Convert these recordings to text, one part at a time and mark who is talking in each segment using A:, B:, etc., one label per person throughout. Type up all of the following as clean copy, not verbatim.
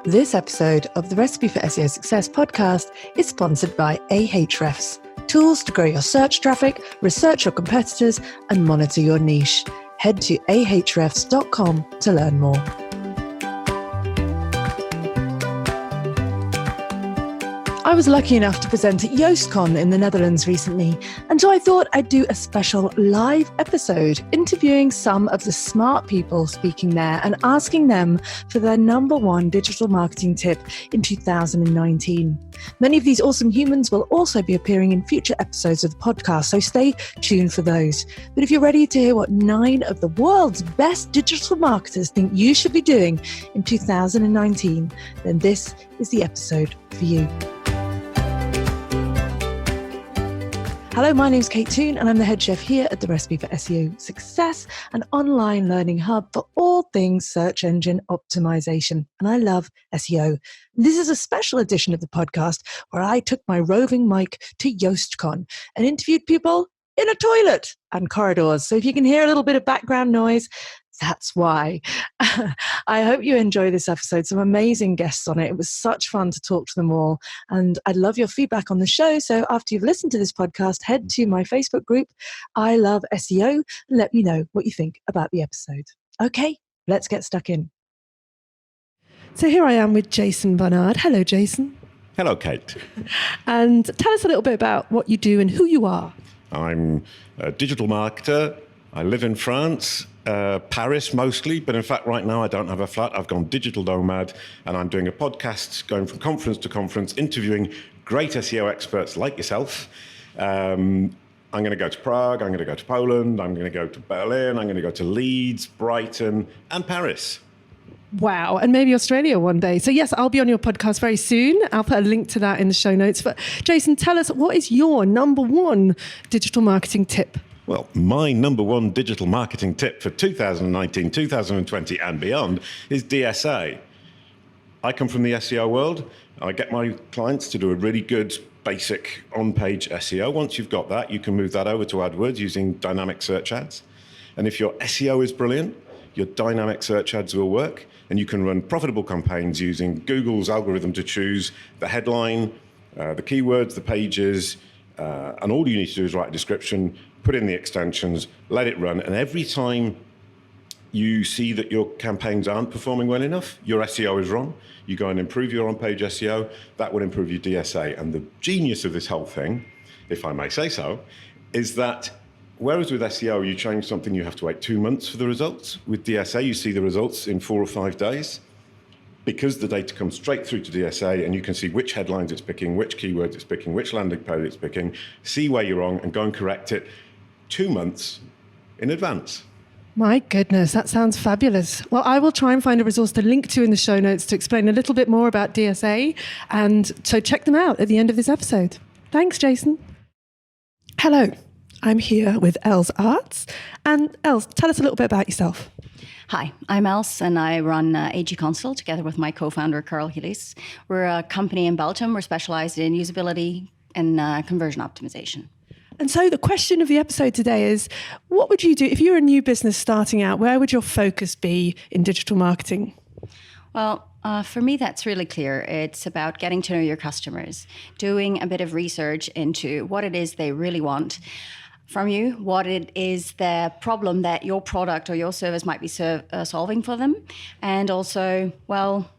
A: This episode of the Recipe for SEO Success podcast is sponsored by Ahrefs, tools to grow your search traffic, research your competitors, and monitor your niche. Head to ahrefs.com to learn more. I was lucky enough to present at Yoastcon in the Netherlands recently, and so I thought I'd do a special live episode interviewing some of the smart people speaking there and asking them for their number one digital marketing tip in 2019. Many of these awesome humans will also be appearing in future episodes of the podcast, so stay tuned for those. But if you're ready to hear what 9 of the world's best digital marketers think you should be doing in 2019, then this is the episode for you. Hello, my name's Kate Toon, and I'm the head chef here at the Recipe for SEO Success, an online learning hub for all things search engine optimization. And I love SEO. This is a special edition of the podcast where I took my roving mic to Yoastcon and interviewed people in a toilet and corridors. So if you can hear a little bit of background noise, that's why. I hope you enjoy this episode. Some amazing guests on it. It was such fun to talk to them all. And I'd love your feedback on the show. So after you've listened to this podcast, head to my Facebook group, I Love SEO, and let me know what you think about the episode. Okay, let's get stuck in. So here I am with Jason Barnard. Hello, Jason.
B: Hello, Kate.
A: And tell us a little bit about what you do and who you are.
B: I'm a digital marketer. I live in France. Paris mostly, but in fact right now I don't have a flat. I've gone digital nomad and I'm doing a podcast going from conference to conference, interviewing great SEO experts like yourself. I'm going to go to Prague, I'm going to go to Poland, I'm going to go to Berlin, I'm going to go to Leeds, Brighton and Paris.
A: Wow. And maybe Australia one day. So yes, I'll be on your podcast very soon. I'll put a link to that in the show notes. But Jason, tell us, what is your number one digital marketing tip?
B: Well, my number one digital marketing tip for 2019, 2020 and beyond is DSA. I come from the SEO world. I get my clients to do a really good basic on-page SEO. Once you've got that, you can move that over to AdWords using dynamic search ads. And if your SEO is brilliant, your dynamic search ads will work, and you can run profitable campaigns using Google's algorithm to choose the headline, the keywords, the pages, and all you need to do is write a description, put in the extensions, let it run, and every time you see that your campaigns aren't performing well enough, your SEO is wrong, you go and improve your on-page SEO, that will improve your DSA. And the genius of this whole thing, if I may say so, is that whereas with SEO you change something, you have to wait 2 months for the results. With DSA, you see the results in 4 or 5 days. Because the data comes straight through to DSA and you can see which headlines it's picking, which keywords it's picking, which landing page it's picking, see where you're wrong and go and correct it 2 months in advance.
A: My goodness, that sounds fabulous. Well, I will try and find a resource to link to in the show notes to explain a little bit more about DSA. And so check them out at the end of this episode. Thanks, Jason. Hello, I'm here with Els Arts. And Els, tell us a little bit about yourself.
C: Hi, I'm Els and I run AGConsult together with my co-founder, Carl Gillies. We're a company in Belgium. We're specialized in usability and conversion optimization.
A: And so the question of the episode today is, what would you do if you're a new business starting out? Where would your focus be in digital marketing?
C: Well, for me, that's really clear. It's about getting to know your customers, doing a bit of research into what it is they really want from you, what it is the problem that your product or your service might be solving for them. And also, well,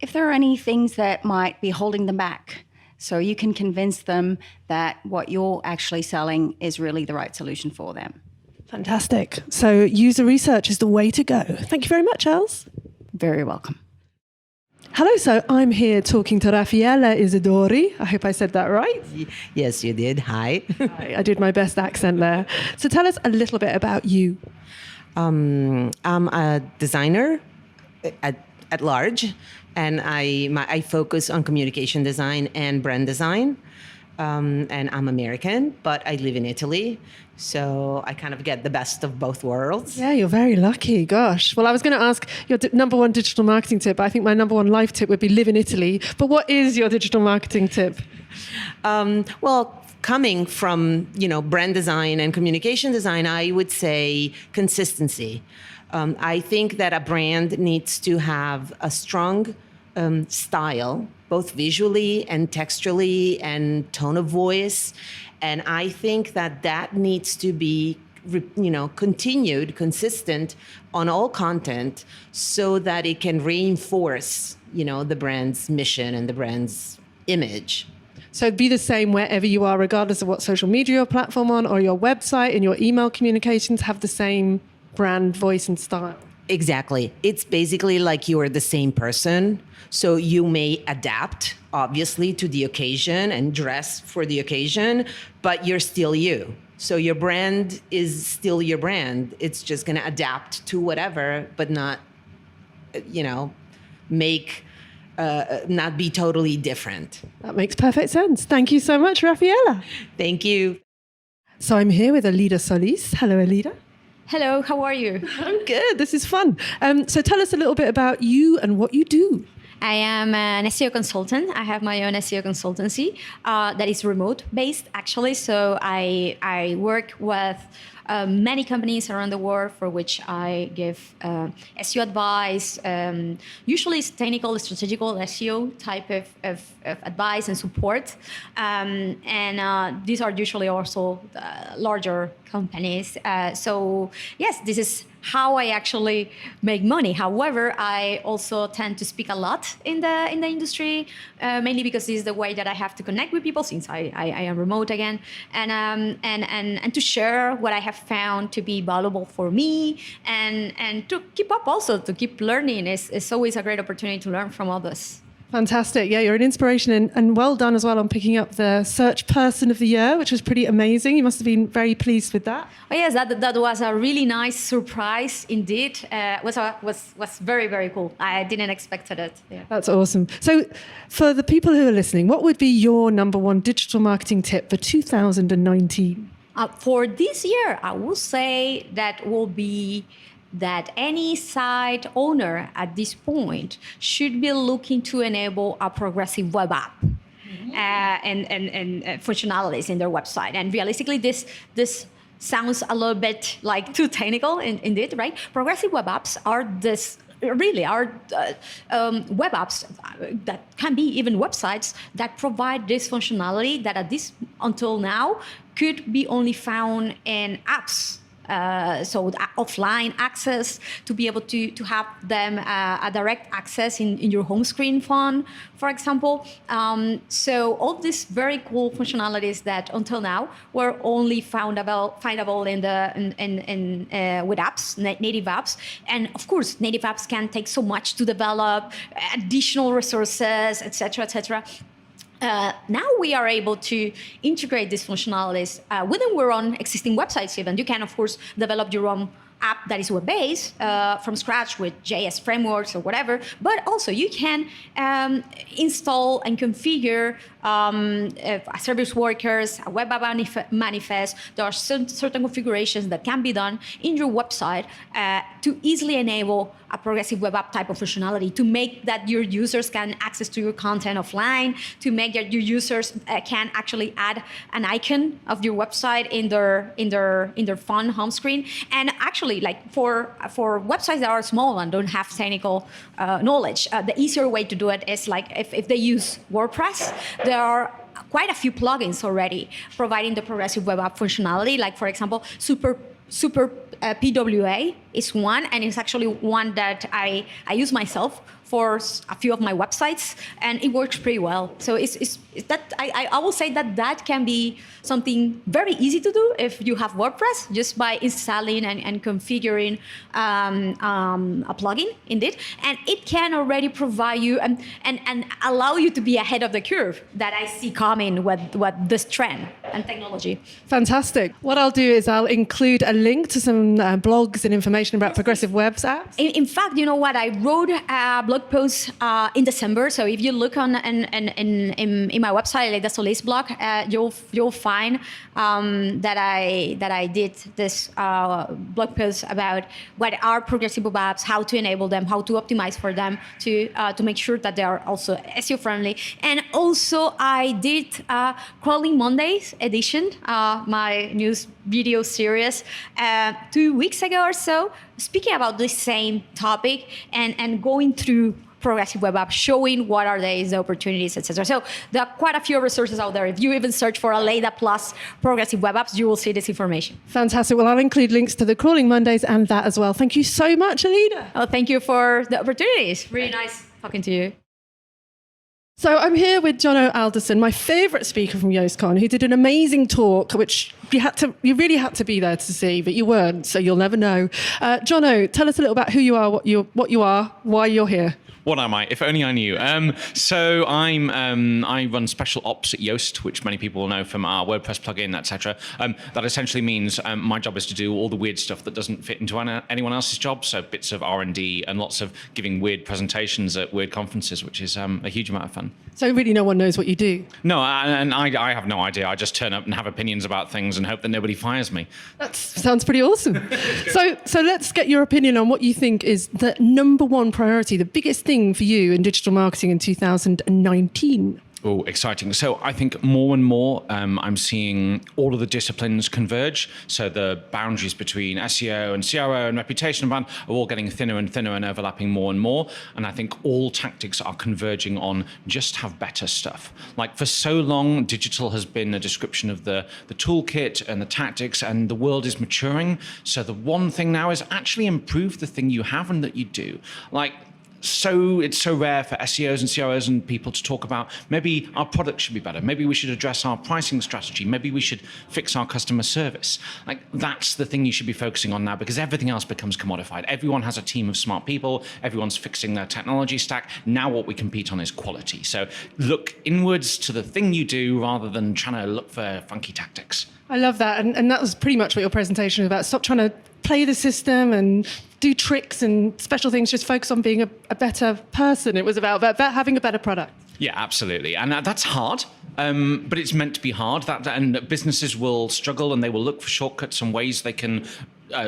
C: if there are any things that might be holding them back, so you can convince them that what you're actually selling is really the right solution for them.
A: Fantastic. So user research is the way to go. Thank you very much, Els.
C: Very welcome.
A: Hello, so I'm here talking to Rafaela Isidori. I hope I said that right.
D: Yes, you did. Hi.
A: I did my best accent there. So tell us a little bit about you.
D: I'm a designer at large, and I focus on communication design and brand design. And I'm American, but I live in Italy. So I kind of get the best of both worlds.
A: Yeah, you're very lucky. Gosh. Well, I was going to ask your number one digital marketing tip. I think my number one life tip would be live in Italy. But what is your digital marketing tip?
D: Well, coming from, brand design and communication design, I would say consistency. I think that a brand needs to have a strong style, both visually and textually and tone of voice. And I think that needs to be continued, consistent on all content so that it can reinforce, the brand's mission and the brand's image.
A: So it'd be the same wherever you are, regardless of what social media or platform on, or your website and your email communications have the same brand voice and style.
D: Exactly. It's basically like you are the same person. So you may adapt, obviously, to the occasion and dress for the occasion, but you're still you. So your brand is still your brand. It's just going to adapt to whatever, but not, not be totally different.
A: That makes perfect sense. Thank you so much, Rafaela.
D: Thank you.
A: So I'm here with Elida Solis. Hello, Elida.
C: Hello, how are you?
A: I'm good. This is fun. So tell us a little bit about you and what you do.
C: I am an SEO consultant. I have my own SEO consultancy that is remote-based, actually. So I work with many companies around the world for which I give SEO advice. Usually it's technical, strategical SEO type of advice and support. And these are usually also larger companies. So yes, this is how I actually make money. However, I also tend to speak a lot in the industry, mainly because this is the way that I have to connect with people since I am remote again, and to share what I have found to be valuable for me, and to keep up also, to keep learning. It's always a great opportunity to learn from others.
A: Fantastic. Yeah, you're an inspiration, and well done as well on picking up the Search Person of the Year, which was pretty amazing. You must have been very pleased with that.
C: Oh yes, that was a really nice surprise indeed. Was very, very cool. I didn't expect it. Yeah.
A: That's awesome. So for the people who are listening, what would be your number one digital marketing tip for 2019?
C: For this year, I will say that will be that any site owner at this point should be looking to enable a progressive web app and functionalities in their website. And realistically, this sounds a little bit like too technical indeed, right? Progressive web apps are web apps that can be even websites that provide this functionality that until now could be only found in apps. So offline access, to be able to have them a direct access in your home screen phone, for example. So all these very cool functionalities that until now were only findable in with apps, native apps. And of course, native apps can take so much to develop, additional resources, etc., etc. Now we are able to integrate these functionalities within our own existing websites even. You can, of course, develop your own app that is web-based from scratch with JS frameworks or whatever, but also you can install and configure service workers, a web app manifest. There are certain configurations that can be done in your website to easily enable a progressive web app type of functionality, to make that your users can access to your content offline, to make that your users can actually add an icon of your website in their phone home screen. And actually, like for websites that are small and don't have technical knowledge, the easier way to do it is like if they use WordPress, there are quite a few plugins already providing the progressive web app functionality. Like for example, Super PWA is one, and it's actually one that I use myself for a few of my websites, and it works pretty well. So it's that I will say that can be something very easy to do if you have WordPress, just by installing and configuring a plugin, indeed, and it can already provide you and allow you to be ahead of the curve that I see coming with this trend and technology.
A: Fantastic. What I'll do is I'll include a link to some blogs and information about progressive web apps.
C: In fact, you know what? I wrote a blog post in December. So if you look on in my website, like the Solis blog, you'll find that I did this blog post about what are progressive web apps, how to enable them, how to optimize for them to make sure that they are also SEO friendly. And also I did Crawling Mondays edition, my news video series 2 weeks ago or so, speaking about the same topic and going through
E: progressive web apps, showing what are the opportunities, etc. So there are quite a few resources out there. If you even search for Aleda plus progressive web apps, you will see this information.
A: Fantastic. Well, I'll include links to the Crawling Mondays and that as well. Thank you so much, Alida.
E: Oh, thank you for the opportunities. Really nice talking to you.
A: So I'm here with Jono Alderson, my favourite speaker from Yoastcon, who did an amazing talk, which you really had to be there to see, but you weren't, so you'll never know. Jono, tell us a little about who you are, what you are, why you're here.
F: What am I? If only I knew. So I run special ops at Yoast, which many people will know from our WordPress plugin, etc. That essentially means my job is to do all the weird stuff that doesn't fit into anyone else's job. So bits of R&D and lots of giving weird presentations at weird conferences, which is a huge amount of fun.
A: So really no one knows what you do?
F: No, and I have no idea. I just turn up and have opinions about things and hope that nobody fires me.
A: That sounds pretty awesome. So let's get your opinion on what you think is the number one priority, the biggest thing for you in digital marketing in 2019?
F: Oh, exciting. So I think more and more I'm seeing all of the disciplines converge. So the boundaries between SEO and CRO and reputation brand are all getting thinner and thinner and overlapping more and more. And I think all tactics are converging on just have better stuff. Like for so long, digital has been a description of the toolkit and the tactics, and the world is maturing. So the one thing now is actually improve the thing you have and that you do. So it's so rare for SEOs and CROs and people to talk about maybe our product should be better. Maybe we should address our pricing strategy. Maybe we should fix our customer service. That's the thing you should be focusing on now, because everything else becomes commodified. Everyone has a team of smart people. Everyone's fixing their technology stack. Now what we compete on is quality. So look inwards to the thing you do rather than trying to look for funky tactics.
A: I love that. And that was pretty much what your presentation was about. Stop trying to play the system and do tricks and special things. Just focus on being a better person. It was about having a better product.
F: Yeah, absolutely. And that's hard, but it's meant to be hard. And businesses will struggle and they will look for shortcuts and ways they can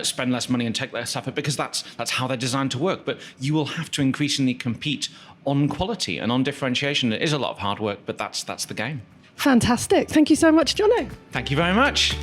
F: spend less money and take less effort, because that's how they're designed to work. But you will have to increasingly compete on quality and on differentiation. It is a lot of hard work, but that's the game.
A: Fantastic. Thank you so much, Jono.
F: Thank you very much.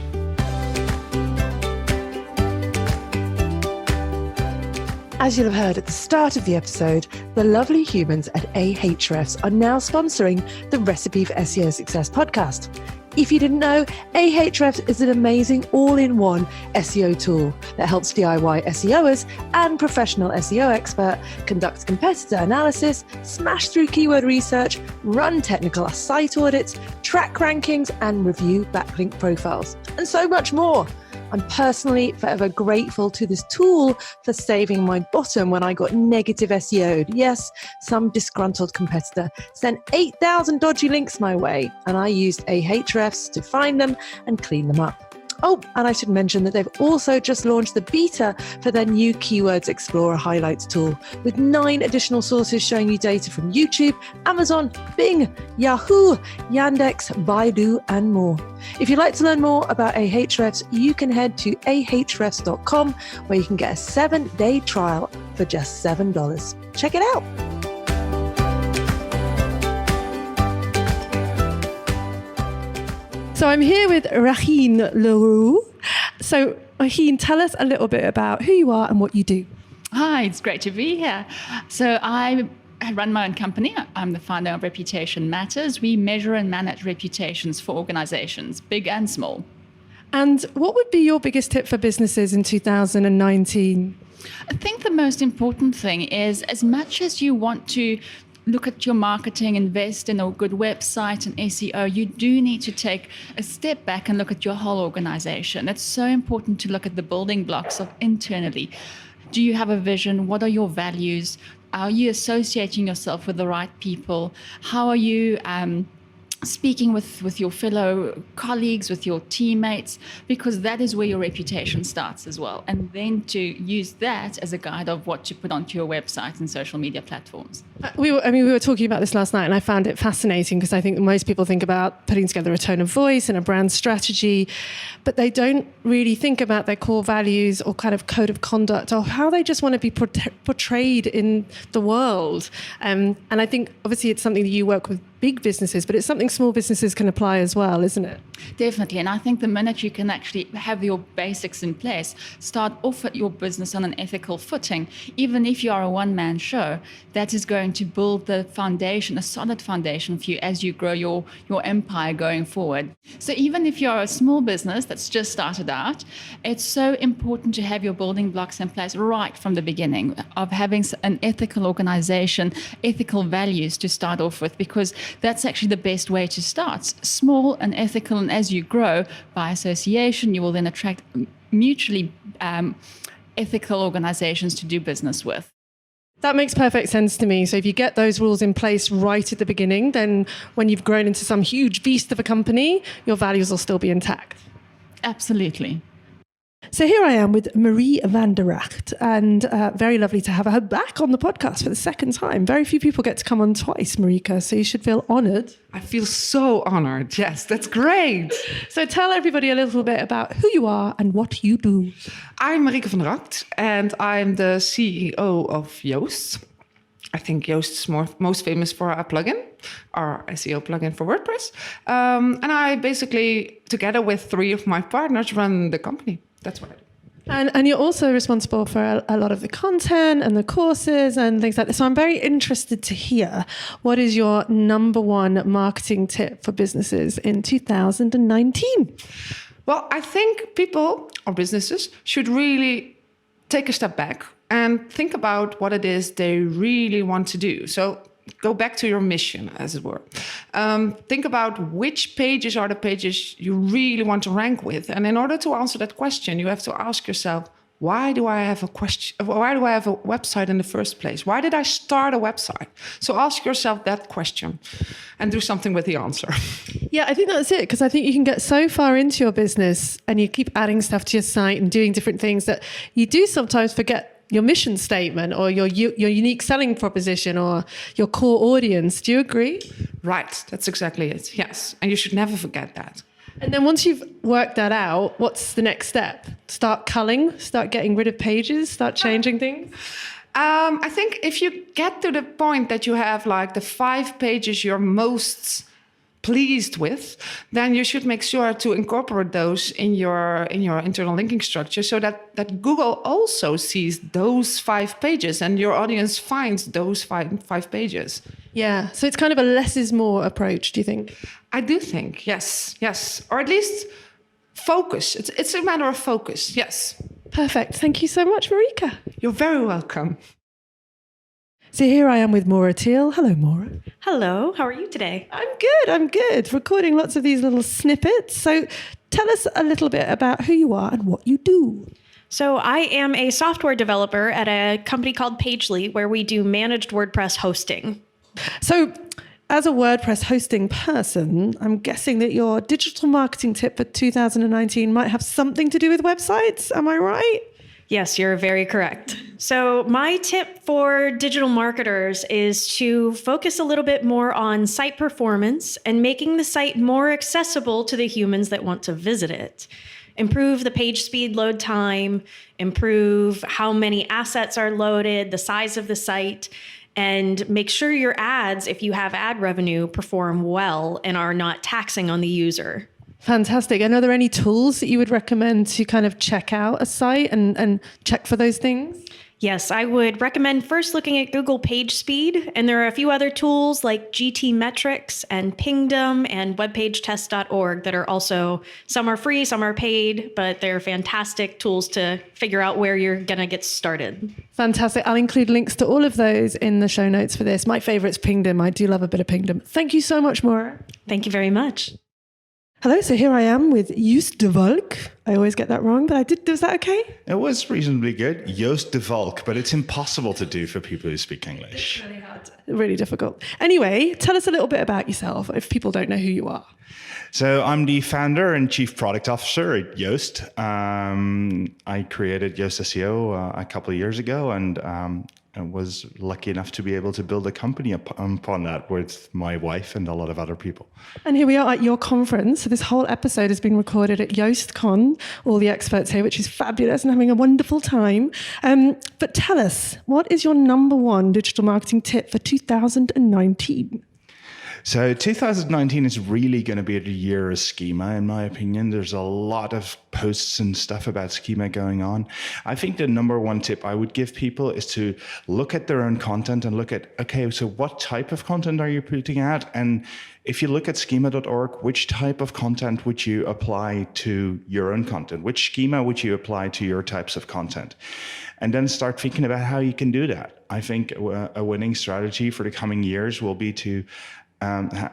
A: As you'll have heard at the start of the episode, the lovely humans at Ahrefs are now sponsoring the Recipe for SEO Success podcast. If you didn't know, Ahrefs is an amazing all-in-one SEO tool that helps DIY SEOers and professional SEO expert conduct competitor analysis, smash through keyword research, run technical site audits, track rankings, and review backlink profiles, and so much more. I'm personally forever grateful to this tool for saving my bottom when I got negative SEO'd. Yes, some disgruntled competitor sent 8,000 dodgy links my way, and I used Ahrefs to find them and clean them up. Oh, and I should mention that they've also just launched the beta for their new Keywords Explorer highlights tool, with 9 additional sources showing you data from YouTube, Amazon, Bing, Yahoo, Yandex, Baidu, and more. If you'd like to learn more about Ahrefs, you can head to ahrefs.com, where you can get a 7-day trial for just $7. Check it out. So I'm here with Raheen Lulu. So Raheen, tell us a little bit about who you are and what you do.
G: Hi, it's great to be here. So I run my own company. I'm the founder of Reputation Matters. We measure and manage reputations for organizations, big and small.
A: And what would be your biggest tip for businesses in 2019?
G: I think the most important thing is, as much as you want to look at your marketing, invest in a good website and SEO, you do need to take a step back and look at your whole organization. It's so important to look at the building blocks of internally. Do you have a vision? What are your values? Are you associating yourself with the right people? How are you speaking with your fellow colleagues, with your teammates? Because that is where your reputation starts as well. And then to use that as a guide of what to put onto your website and social media platforms.
A: We were talking about this last night, and I found it fascinating because I think most people think about putting together a tone of voice and a brand strategy, but they don't really think about their core values or kind of code of conduct or how they just want to be portrayed in the world. And I think obviously it's something that you work with big businesses, but it's something small businesses can apply as well, isn't it?
G: Definitely. And I think the minute you can actually have your basics in place, start off at your business on an ethical footing, even if you are a one-man show, that is going to build the foundation, a solid foundation for you as you grow your empire going forward. So even if you're a small business that's just started out, it's so important to have your building blocks in place right from the beginning, of having an ethical organization, ethical values to start off with, because that's actually the best way to start. Small and ethical, and as you grow by association, you will then attract mutually ethical organizations to do business with.
A: That makes perfect sense to me. So if you get those rules in place right at the beginning, then when you've grown into some huge beast of a company, your values will still be intact.
G: Absolutely.
A: So here I am with Marie van der Racht, and very lovely to have her back on the podcast for the second time. Very few people get to come on twice, Marika, so you should feel honoured.
H: I feel so honored. Yes, that's great.
A: So tell everybody a little bit about who you are and what you do.
H: I'm Marika van der Racht, and I'm the CEO of Yoast. I think Yoast is most famous for our plugin, our SEO plugin for WordPress. And I basically, together with 3 of my partners, run the company. That's what I do.
A: And you're also responsible for a lot of the content and the courses and things like that. So I'm very interested to hear, what is your number one marketing tip for businesses in 2019?
H: Well, I think people or businesses should really take a step back and think about what it is they really want to do. So go back to your mission, as it were. Think about which pages are the pages you really want to rank with. And in order to answer that question, you have to ask yourself, why do I have a website in the first place? Why did I start a website? So ask yourself that question and do something with the answer.
A: Yeah, I think that's it, because I think you can get so far into your business and you keep adding stuff to your site and doing different things that you do sometimes forget your mission statement or your unique selling proposition or your core audience. Do you agree?
H: Right, that's exactly it. Yes, and you should never forget that.
A: And then once you've worked that out, what's the next step? Start culling, start getting rid of pages, start changing things?
H: I think if you get to the point that you have like the 5 pages you're most pleased with, then you should make sure to incorporate those in your internal linking structure, so that Google also sees those 5 pages and your audience finds those five pages.
A: Yeah, so it's kind of a less is more approach, do you think?
H: I do think, yes, or at least focus. It's a matter of focus, yes.
A: Perfect. Thank you so much, Marika.
H: You're very welcome.
A: So here I am with Maura Tail. Hello, Maura.
I: Hello, how are you today?
A: I'm good. Recording lots of these little snippets. So tell us a little bit about who you are and what you do.
I: So I am a software developer at a company called Pagely, where we do managed WordPress hosting.
A: So as a WordPress hosting person, I'm guessing that your digital marketing tip for 2019 might have something to do with websites. Am I right?
I: Yes, you're very correct. So my tip for digital marketers is to focus a little bit more on site performance and making the site more accessible to the humans that want to visit it. Improve the page speed, load time, improve how many assets are loaded, the size of the site, and make sure your ads, if you have ad revenue, perform well and are not taxing on the user.
A: Fantastic. And are there any tools that you would recommend to kind of check out a site and check for those things?
I: Yes, I would recommend first looking at Google PageSpeed, and there are a few other tools like GTmetrix and Pingdom and webpagetest.org that are also, some are free, some are paid, but they're fantastic tools to figure out where you're going to get started.
A: Fantastic. I'll include links to all of those in the show notes for this. My favorite's Pingdom. I do love a bit of Pingdom. Thank you so much, Maura.
I: Thank you very much.
A: Hello, so here I am with Joost de Valk. I always get that wrong, but I did. Was that okay?
J: It was reasonably good. Joost de Valk, but it's impossible to do for people who speak English.
A: It's really hard. Really difficult. Anyway, tell us a little bit about yourself if people don't know who you are.
J: So I'm the founder and chief product officer at Yoast. I created Yoast SEO a couple of years ago, and I was lucky enough to be able to build a company upon that with my wife and a lot of other people.
A: And here we are at your conference. So this whole episode has been recorded at Yoastcon, all the experts here, which is fabulous and having a wonderful time. But tell us, what is your number one digital marketing tip for 2019?
J: So 2019 is really going to be the year of schema, in my opinion. There's a lot of posts and stuff about schema going on. I think the number one tip I would give people is to look at their own content and look at, okay, so what type of content are you putting out? And if you look at schema.org, which type of content would you apply to your own content? Which schema would you apply to your types of content? And then start thinking about how you can do that. I think a winning strategy for the coming years will be to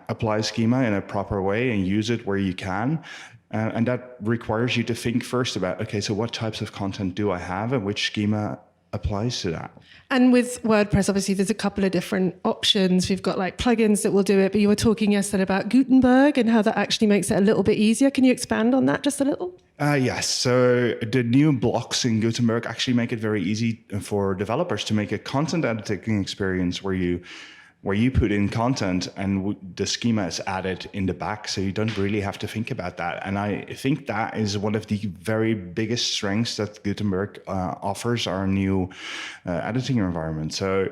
J: apply schema in a proper way and use it where you can. And that requires you to think first about, okay, so what types of content do I have and which schema applies to that?
A: And with WordPress, obviously, there's a couple of different options. We've got like plugins that will do it, but you were talking yesterday about Gutenberg and how that actually makes it a little bit easier. Can you expand on that just a little?
J: Yes. So the new blocks in Gutenberg actually make it very easy for developers to make a content editing experience where you put in content and the schema is added in the back, so you don't really have to think about that. And I think that is one of the very biggest strengths that Gutenberg offers our new editing environment. So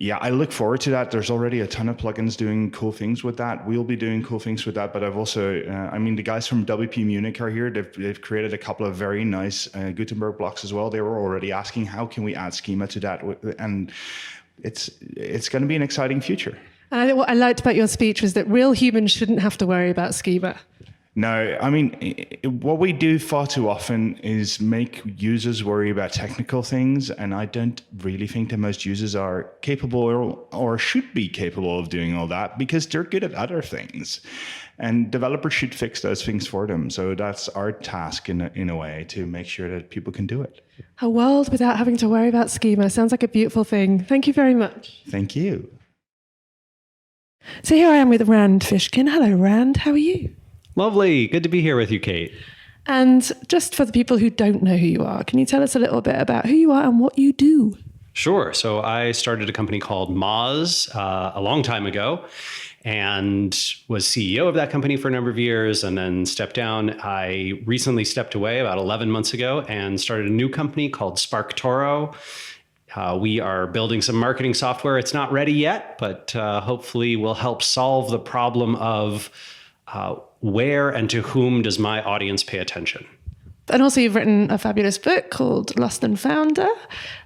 J: yeah, I look forward to that. There's already a ton of plugins doing cool things with that. We'll be doing cool things with that, but I've also, the guys from WP Munich are here. They've created a couple of very nice Gutenberg blocks as well. They were already asking, how can we add schema to that? And it's going to be an exciting future.
A: And what I liked about your speech was that real humans shouldn't have to worry about schema.
J: No, what we do far too often is make users worry about technical things, and I don't really think that most users are capable or should be capable of doing all that because they're good at other things. And developers should fix those things for them. So that's our task in a way, to make sure that people can do it.
A: A world without having to worry about schema sounds like a beautiful thing. Thank you very much.
J: Thank you.
A: So here I am with Rand Fishkin. Hello, Rand. How are you?
K: Lovely. Good to be here with you, Kate.
A: And just for the people who don't know who you are, can you tell us a little bit about who you are and what you do?
K: Sure. So I started a company called Moz a long time ago and was CEO of that company for a number of years and then stepped down. I recently stepped away about 11 months ago and started a new company called SparkToro. We are building some marketing software. It's not ready yet, but hopefully will help solve the problem of where and to whom does my audience pay attention.
A: And also you've written a fabulous book called Lost and Founder.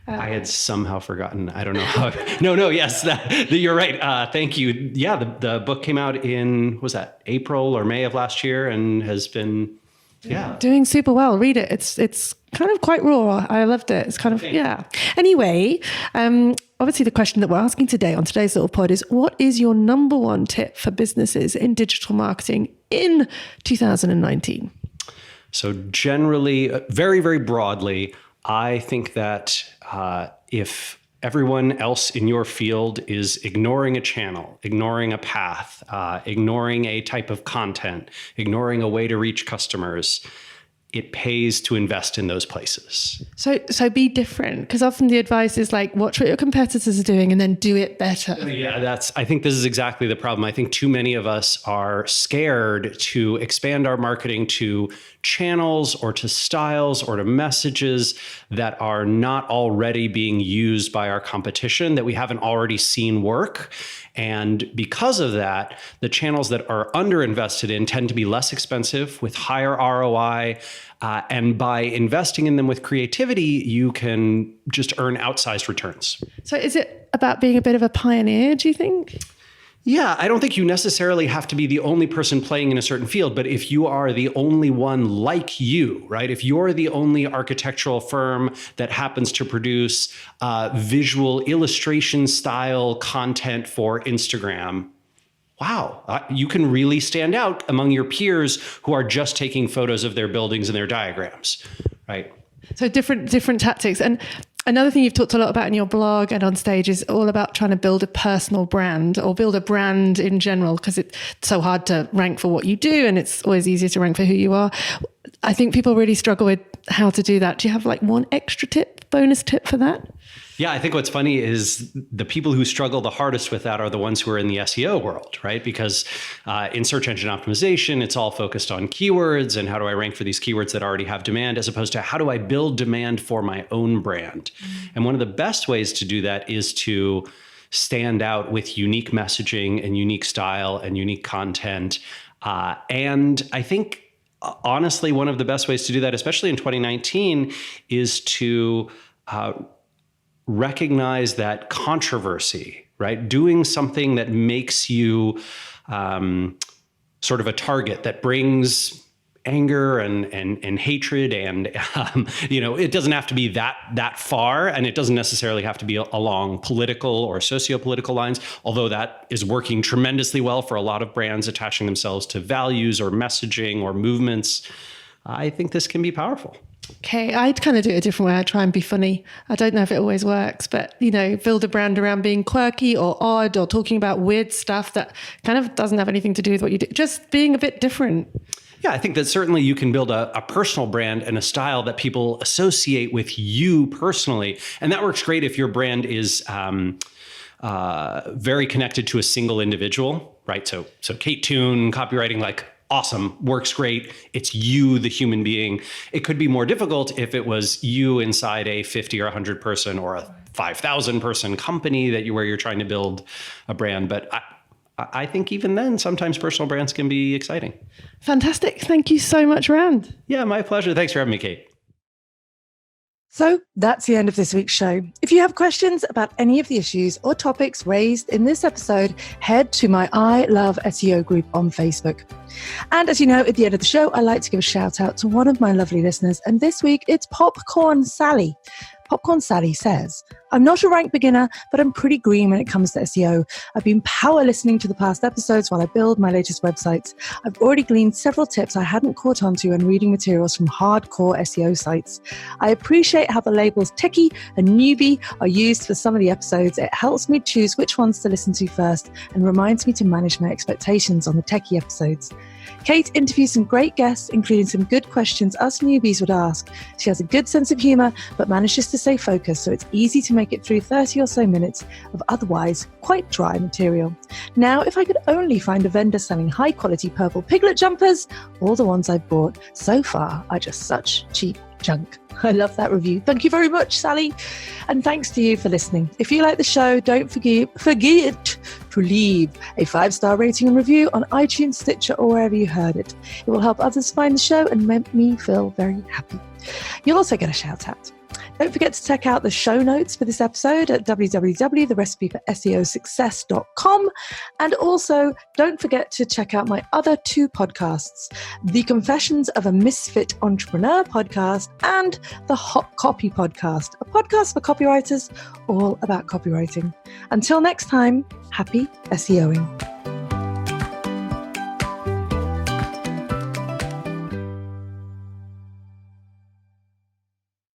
K: I had somehow forgotten. I don't know how. Yes, you're right. Thank you. Yeah, the book came out in, was that April or May of last year and has been,
A: doing super well. Read it. It's kind of quite raw. I loved it. It's kind of, Anyway, obviously the question that we're asking today on today's little pod is, what is your number one tip for businesses in digital marketing in 2019?
K: So generally, very, very broadly, I think that if everyone else in your field is ignoring a channel, ignoring a path, ignoring a type of content, ignoring a way to reach customers, it pays to invest in those places.
A: So be different, because often the advice is like, watch what your competitors are doing and then do it better.
K: Yeah, I think this is exactly the problem. I think too many of us are scared to expand our marketing to channels or to styles or to messages that are not already being used by our competition, that we haven't already seen work. And because of that, the channels that are underinvested in tend to be less expensive with higher ROI. And by investing in them with creativity, you can just earn outsized returns.
A: So is it about being a bit of a pioneer, do you think?
K: Yeah, I don't think you necessarily have to be the only person playing in a certain field, but if you are the only one like you, right? If you're the only architectural firm that happens to produce visual illustration style content for Instagram, wow, you can really stand out among your peers who are just taking photos of their buildings and their diagrams, right?
A: So different tactics. And another thing you've talked a lot about in your blog and on stage is all about trying to build a personal brand or build a brand in general, because it's so hard to rank for what you do and it's always easier to rank for who you are. I think people really struggle with how to do that. Do you have like one extra tip, bonus tip for that?
K: Yeah, I think what's funny is the people who struggle the hardest with that are the ones who are in the SEO world, right? Because in search engine optimization, it's all focused on keywords and how do I rank for these keywords that already have demand, as opposed to how do I build demand for my own brand? And one of the best ways to do that is to stand out with unique messaging and unique style and unique content. And I think, honestly, one of the best ways to do that, especially in 2019, is to recognize that controversy, right? Doing something that makes you sort of a target, that brings anger and hatred, and it doesn't have to be that far, and it doesn't necessarily have to be along political or socio-political lines, although that is working tremendously well for a lot of brands attaching themselves to values or messaging or movements. I think this can be powerful.
A: Okay, I'd kind of do it a different way. I try and be funny. I don't know if it always works, but, build a brand around being quirky or odd or talking about weird stuff that kind of doesn't have anything to do with what you do. Just being a bit different.
K: Yeah, I think that certainly you can build a personal brand and a style that people associate with you personally. And that works great if your brand is very connected to a single individual, right? So Kate Toon, copywriting, like, awesome, works great. It's you, the human being. It could be more difficult if it was you inside a 50 or 100 person or a 5,000 person company where you're trying to build a brand. But I think even then, sometimes personal brands can be exciting.
A: Fantastic. Thank you so much, Rand.
K: Yeah, my pleasure. Thanks for having me, Kate.
A: So that's the end of this week's show. If you have questions about any of the issues or topics raised in this episode, head to my I Love SEO group on Facebook. And as you know, at the end of the show, I like to give a shout out to one of my lovely listeners. And this week it's Popcorn Sally. Popcorn Sally says, I'm not a rank beginner, but I'm pretty green when it comes to SEO. I've been power listening to the past episodes while I build my latest websites. I've already gleaned several tips I hadn't caught on to when reading materials from hardcore SEO sites. I appreciate how the labels techie and newbie are used for some of the episodes. It helps me choose which ones to listen to first and reminds me to manage my expectations on the techie episodes. Kate interviews some great guests, including some good questions us newbies would ask. She has a good sense of humor, but manages to stay focused, so it's easy to make it through 30 or so minutes of otherwise quite dry material. Now, if I could only find a vendor selling high-quality purple piglet jumpers, all the ones I've bought so far are just such cheap junk. I love that review. Thank you very much, Sally. And thanks to you for listening. If you like the show, don't forget to leave a 5-star rating and review on iTunes, Stitcher, or wherever you heard it. It will help others find the show and make me feel very happy. You'll also get a shout out. Don't forget to check out the show notes for this episode at www.therecipeforseosuccess.com. And also, don't forget to check out my other 2 podcasts, the Confessions of a Misfit Entrepreneur podcast and the Hot Copy podcast, a podcast for copywriters all about copywriting. Until next time, happy SEOing.